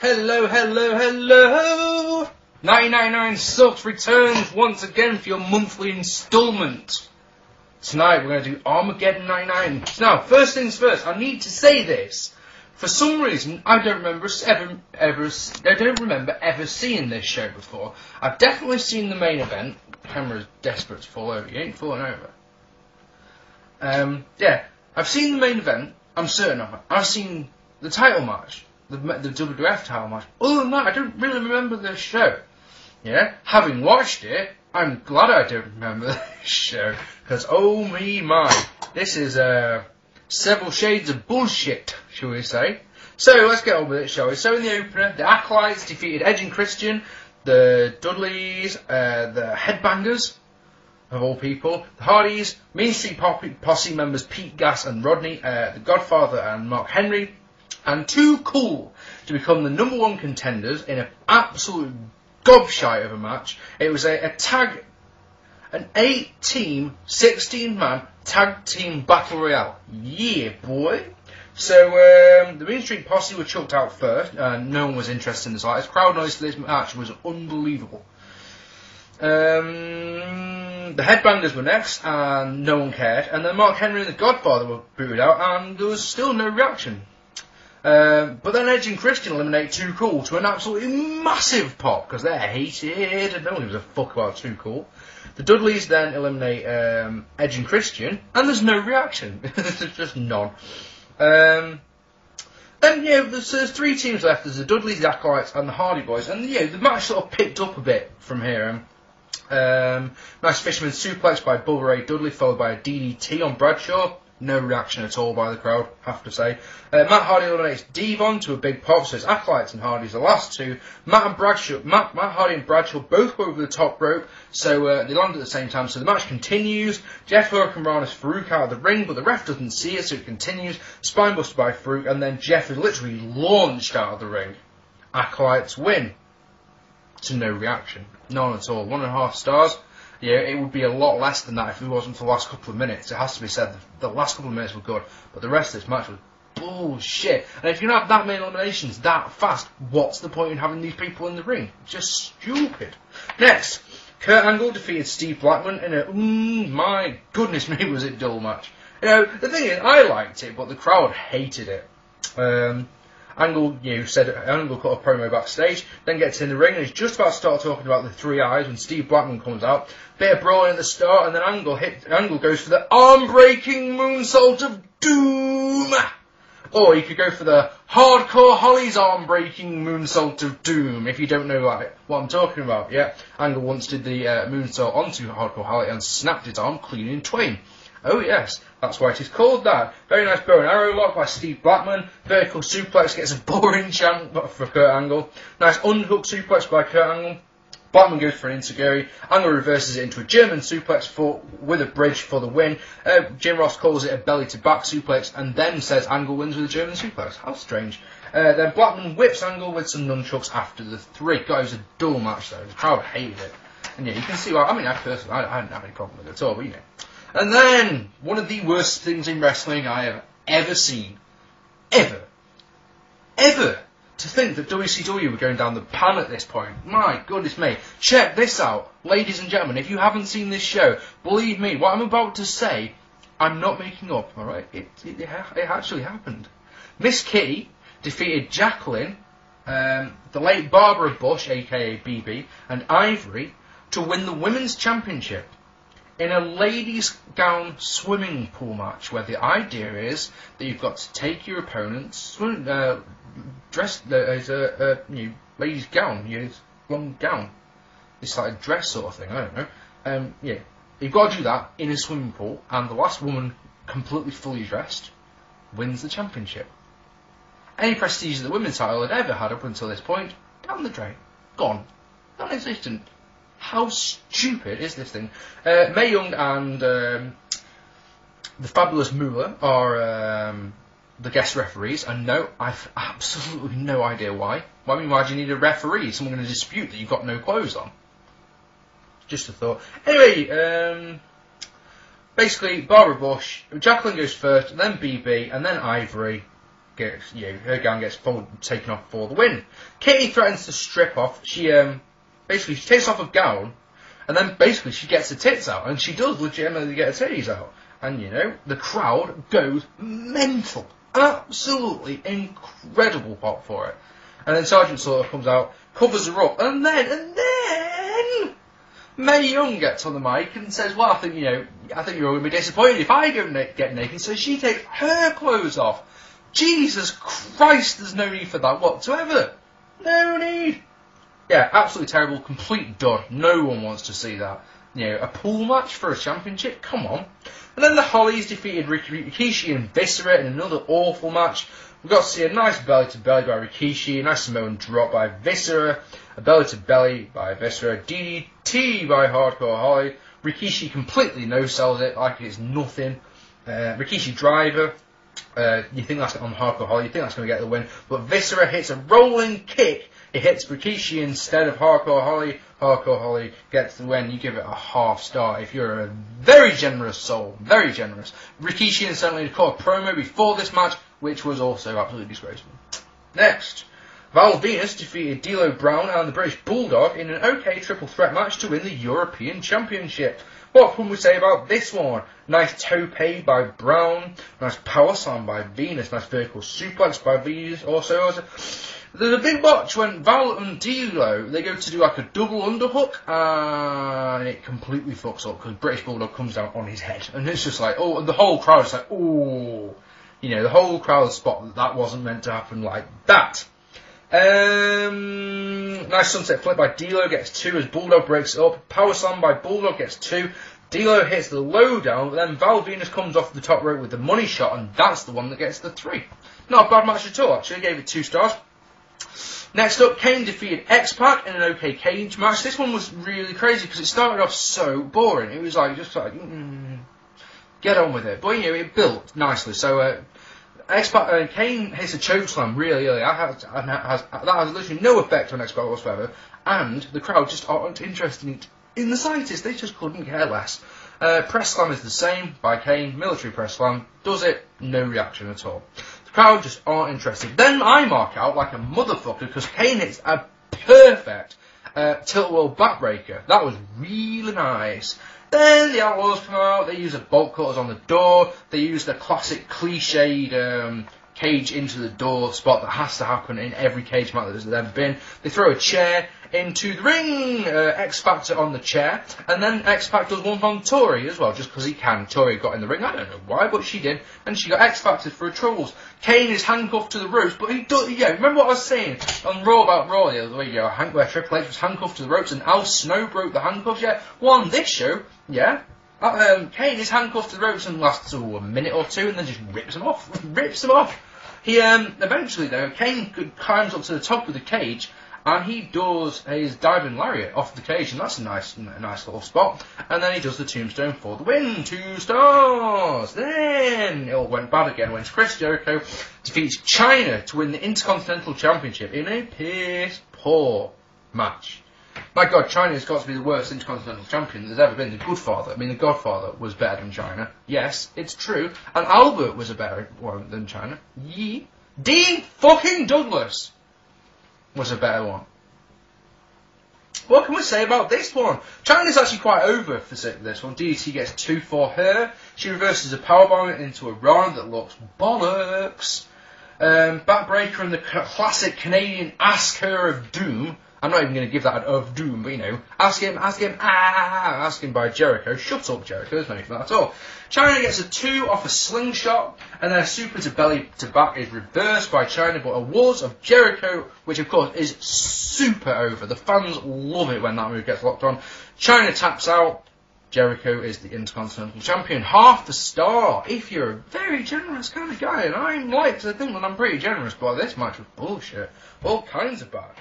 Hello, hello, hello! 999 Sucks returns once again for your monthly instalment. Tonight we're going to do Armageddon 99. Now, first things first, I need to say this. For some reason, I don't remember ever seeing this show before. I've definitely seen the main event. The camera's desperate to fall over. You ain't falling over. Yeah, I've seen the main event. I'm certain of it. I've seen the title match. The WWF title match. Other than that, I don't really remember this show. Yeah, having watched it, I'm glad I don't remember this show. Because, oh me my, this is several shades of bullshit, shall we say. So, let's get on with it, shall we? So, in the opener, the Acolytes defeated Edge and Christian, the Dudleys, the Headbangers, of all people, the Hardys, Mean Street Posse members Pete Gas and Rodney, the Godfather and Mark Henry, and Too Cool to become the #1 contenders in an absolute gobshite of a match. It was an 8-team, 16-man tag team battle royale. Yeah, boy. So, the Mean Street Posse were chucked out first, and no one was interested in the slightest. Crowd noise for this match was unbelievable. The Headbangers were next, and no one cared. And then Mark Henry and the Godfather were booted out, and there was still no reaction. But then Edge and Christian eliminate Too Cool to an absolutely massive pop, because they're hated, and no one gives a fuck about Too Cool. The Dudleys then eliminate Edge and Christian, and there's no reaction. There's just none. Then, there's 3 teams left. There's the Dudleys, the Acolytes, and the Hardy Boys. And, the match sort of picked up a bit from here. Nice fisherman suplex by Bubba Ray Dudley, followed by a DDT on Bradshaw. No reaction at all by the crowd, have to say. Matt Hardy eliminates Devon to a big pop, so it's Acolytes and Hardys the last two. Matt Hardy and Bradshaw both go over the top rope, so they land at the same time, so the match continues. Jeff Hardy runs Farouk out of the ring, but the ref doesn't see it, so it continues. Spinebuster by Farouk, and then Jeff is literally launched out of the ring. Acolytes win. To no reaction. None at all. 1.5 stars. Yeah, it would be a lot less than that if it wasn't for the last couple of minutes. It has to be said, the last couple of minutes were good, but the rest of this match was bullshit. And if you don't have that many eliminations that fast, what's the point in having these people in the ring? Just stupid. Next, Kurt Angle defeated Steve Blackman in a, my goodness me, was it dull match. The thing is, I liked it, but the crowd hated it. Angle, Angle cut a promo backstage, then gets in the ring and is just about to start talking about the 3 eyes when Steve Blackman comes out. Bit of brawling at the start, and then Angle goes for the arm-breaking moonsault of doom! Or you could go for the Hardcore Holly's arm-breaking moonsault of doom, if you don't know what I'm talking about, yeah. Angle once did the moonsault onto Hardcore Holly and snapped his arm clean in twain. Oh yes, that's why it is called that. Very nice bow and arrow lock by Steve Blackman. Vertical suplex gets a boring chant for Kurt Angle. Nice unhook suplex by Kurt Angle. Blackman goes for an enziguri. Angle reverses it into a German suplex with a bridge for the win. Jim Ross calls it a belly to back suplex and then says Angle wins with a German suplex. How strange. Then Blackman whips Angle with some nunchucks after the 3. God, it was a dull match though. The crowd hated it. And yeah, you can see why. I didn't have any problem with it at all, but And then, one of the worst things in wrestling I have ever seen. Ever. To think that WCW were going down the pan at this point. My goodness me. Check this out. Ladies and gentlemen, if you haven't seen this show, believe me, what I'm about to say, I'm not making up, alright? It actually happened. Miss Kitty defeated Jaqueline, the late Barbara Bush, aka BB, and Ivory, to win the Women's Championship. In a ladies' gown swimming pool match, where the idea is that you've got to take your opponent's dressed as a ladies' gown, long gown. It's like a dress sort of thing, I don't know. You've got to do that in a swimming pool, and the last woman, completely fully dressed, wins the championship. Any prestige that the women's title had ever had up until this point, down the drain. Gone. Non-existent. How stupid is this thing? Mae Young and the Fabulous Moolah are the guest referees, and no, I've absolutely no idea why. Why do you need a referee? Is someone going to dispute that you've got no clothes on? Just a thought. Anyway, basically, Barbara Bush, Jaqueline goes first, then BB, and then Ivory gets, her gown gets taken off for the win. Katie threatens to strip off. She basically she takes off her gown, and then basically she gets her tits out, and she does legitimately get her titties out. And the crowd goes mental. Absolutely incredible pop for it. And then Sergeant Slaughter comes out, covers her up, and then Mae Young gets on the mic and says, well, I think you're all going to be disappointed if I get naked. So she takes her clothes off. Jesus Christ, there's no need for that whatsoever. No need. Yeah, absolutely terrible, complete dud. No one wants to see that. A pool match for a championship? Come on. And then the Hollies defeated Rikishi and Viscera in another awful match. We got to see a nice belly-to-belly by Rikishi, a nice Samoan drop by Viscera, a belly-to-belly by Viscera, DDT by Hardcore Holly. Rikishi completely no-sells it like it's nothing. Rikishi driver, you think that's on Hardcore Holly, you think that's going to get the win, but Viscera hits a rolling kick. It hits Rikishi instead of Hardcore Holly. Hardcore Holly gets the win. You give it a half star if you're a very generous soul. Very generous. Rikishi incidentally caught a promo before this match, which was also absolutely disgraceful. Next, Val Venus defeated D'Lo Brown and the British Bulldog in an okay triple threat match to win the European Championship. What can we say about this one? Nice tope by Brown, nice power slam by Venus, nice vertical suplex by Venus also. There's a big botch when Val and D'Lo, they go to do like a double underhook, and it completely fucks up because British Bulldog comes down on his head. And it's just like, oh, and the whole crowd is like, oh. The whole crowd spot that wasn't meant to happen like that. Nice sunset flip by D'Lo gets 2 as Bulldog breaks it up. Power slam by Bulldog gets 2. D'Lo hits the lowdown, but then Val Venus comes off the top rope with the money shot, and that's the one that gets the 3. Not a bad match at all, actually. Gave it 2 stars. Next up, Kane defeated X-Pac in an okay cage match. This one was really crazy because it started off so boring. It was like, just like, get on with it. But, it built nicely. So, X-Pac, Kane hits a chokeslam really early. That has literally no effect on X-Pac whatsoever. And the crowd just aren't interested in the slightest. They just couldn't care less. Press slam is the same by Kane. Military press slam. Does it? No reaction at all. The crowd just aren't interested. Then I mark out like a motherfucker because Kane hits a perfect tilt world backbreaker. That was really nice. Then the Outlaws come out, they use a bolt cutters on the door, they use the classic cliched cage into the door spot that has to happen in every cage match that there's ever been. They throw a chair into the ring, X-Factor on the chair, and then X-Pac does one on Tori as well, just because he can. Tori got in the ring, I don't know why, but she did, and she got X-Factor for her troubles. Kane is handcuffed to the ropes, but he does, remember what I was saying on Raw about Raw the other week, where Triple H was handcuffed to the ropes and Al Snow broke the handcuffs, Well, on this show, Kane is handcuffed to the ropes and lasts a minute or 2 and then just rips them off. He, eventually though, Kane climbs up to the top of the cage and he does his diving lariat off the cage, and that's a nice little spot. And then he does the tombstone for the win, 2 stars. Then it all went bad again when Chris Jericho defeats Chyna to win the Intercontinental Championship in a piss poor match. My God, Chyna's got to be the worst Intercontinental Champion there's ever been. The Godfather. The Godfather was better than Chyna. Yes, it's true. And Albert was a better one than Chyna. Dean fucking Douglas was a better one. What can we say about this one? Chyna's actually quite over for this one. DDT gets 2 for her. She reverses a powerbomb into a run that looks bollocks. Backbreaker and the classic Canadian Ask Her of Doom. I'm not even going to give that an of doom, but ask him by Jericho. Shut up, Jericho, there's no need for that at all. Chyna gets a 2 off a slingshot, and then a super to belly to back is reversed by Chyna, but a was of Jericho, which of course is super over. The fans love it when that move gets locked on. Chyna taps out. Jericho is the Intercontinental Champion. Half a star, if you're a very generous kind of guy, and I like to think that I'm pretty generous, but this match was bullshit. All kinds of bad.